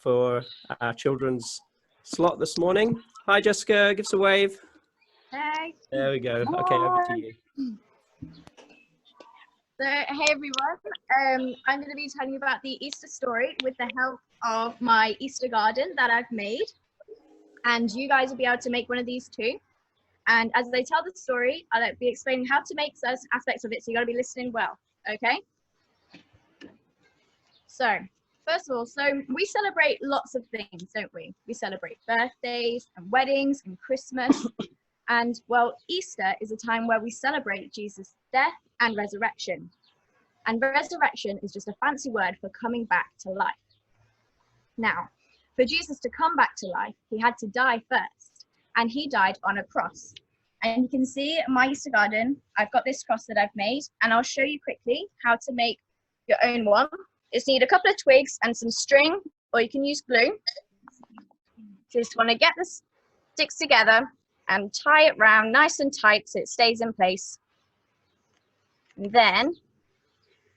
for our children's slot this morning. Hi, Jessica. Give us a wave. Hey. There we go. Okay, over to you. So, hey everyone. I'm going to be telling you about the Easter story with the help of my Easter garden that I've made. And you guys will be able to make one of these too. And as I tell the story, I'll be explaining how to make certain aspects of it. So you got to be listening well. Okay. So first of all, we celebrate lots of things, don't we? We celebrate birthdays and weddings and Christmas. And well, Easter is a time where we celebrate Jesus' death and resurrection. And resurrection is just a fancy word for coming back to life. Now, for Jesus to come back to life, he had to die first. And he died on a cross. And you can see in my Easter garden, I've got this cross that I've made. And I'll show you quickly how to make your own one. You just need a couple of twigs and some string, or you can use glue. Just want to get the sticks together and tie it round nice and tight so it stays in place. And then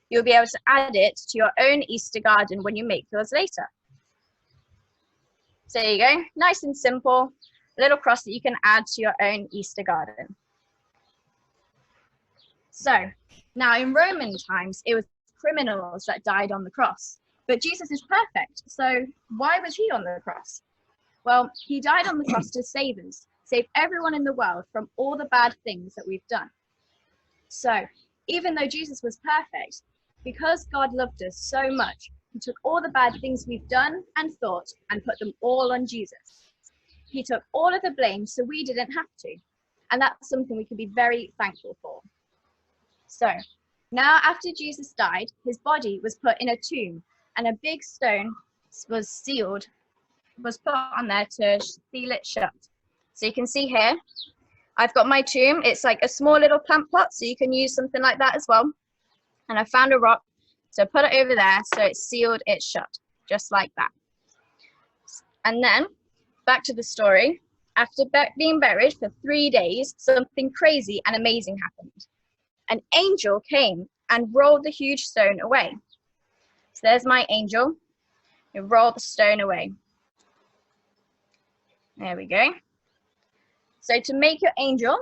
you'll be able to add it to your own Easter garden when you make yours later. So there you go, nice and simple, a little cross that you can add to your own Easter garden. So now in Roman times, it was criminals that died on the cross, but Jesus is perfect. So why was he on the cross? Well, he died on the cross to save us, save everyone in the world from all the bad things that we've done. So even though Jesus was perfect, because God loved us so much, he took all the bad things we've done and thought and put them all on Jesus. He took all of the blame so we didn't have to. And that's something we can be very thankful for. So now after Jesus died, his body was put in a tomb and a big stone was put on there to seal it shut. So you can see here, I've got my tomb. It's like a small little plant pot, so you can use something like that as well. And I found a rock, so put it over there, so it's sealed it shut, just like that. And then, back to the story. After being buried for 3 days, something crazy and amazing happened. An angel came and rolled the huge stone away. So there's my angel. It rolled the stone away. There we go. So to make your angel,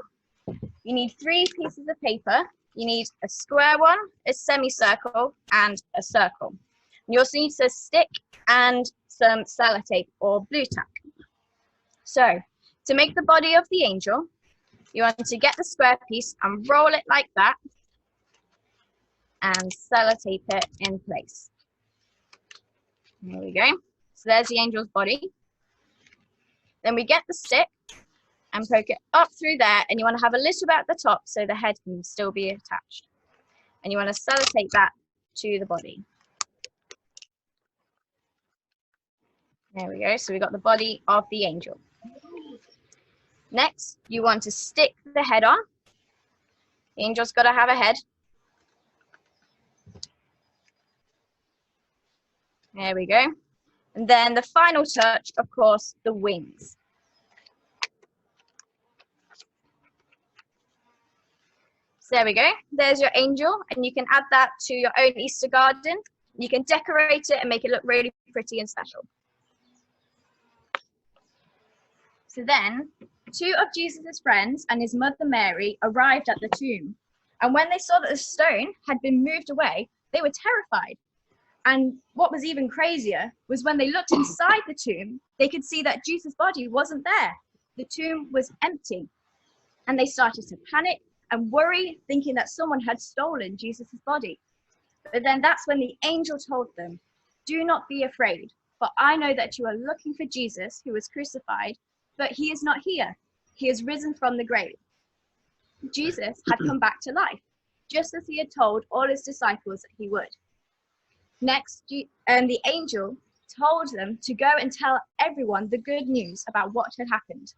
you need 3 pieces of paper. You need a square one, a semicircle, and a circle. You also need a stick and some sellotape or blue tack. So to make the body of the angel, you want to get the square piece and roll it like that and sellotape it in place. There we go. So there's the angel's body. Then we get the stick and poke it up through there, and you want to have a little bit at the top so the head can still be attached. And you want to sellotape that to the body. There we go. So we got the body of the angel. Next, you want to stick the head on. The angel's got to have a head. There we go. And then the final touch, of course, the wings. So there we go. There's your angel, and you can add that to your own Easter garden. You can decorate it and make it look really pretty and special. So then, 2 of Jesus' friends and his mother Mary arrived at the tomb. And when they saw that the stone had been moved away, they were terrified. And what was even crazier was when they looked inside the tomb, they could see that Jesus' body wasn't there. The tomb was empty. And they started to panic and worry, thinking that someone had stolen Jesus' body. But then that's when the angel told them, "Do not be afraid, for I know that you are looking for Jesus who was crucified, but he is not here. He has risen from the grave." Jesus had come back to life, just as he had told all his disciples that he would. Next, the angel told them to go and tell everyone the good news about what had happened.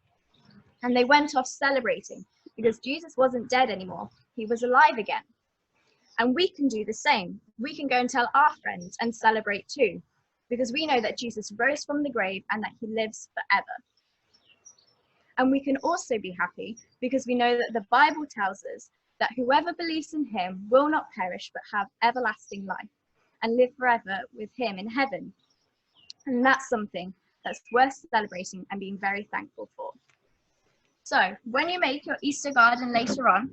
And they went off celebrating because Jesus wasn't dead anymore. He was alive again. And we can do the same. We can go and tell our friends and celebrate too, because we know that Jesus rose from the grave and that he lives forever. And we can also be happy because we know that the Bible tells us that whoever believes in him will not perish but have everlasting life. and live forever with him in heaven. And that's something that's worth celebrating and being very thankful for. So when you make your Easter garden later on,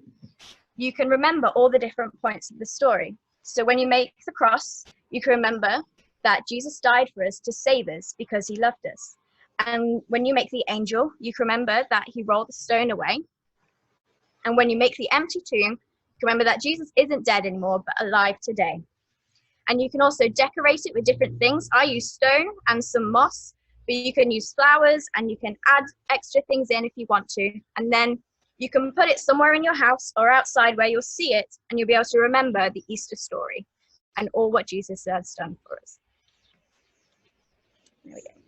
you can remember all the different points of the story. So when you make the cross, you can remember that Jesus died for us to save us because he loved us. And when you make the angel, you can remember that he rolled the stone away. And when you make the empty tomb, you can remember that Jesus isn't dead anymore, but alive today. And you can also decorate it with different things. I use stone and some moss, but you can use flowers and you can add extra things in if you want to. And then you can put it somewhere in your house or outside where you'll see it, and you'll be able to remember the Easter story and all what Jesus has done for us. There we go.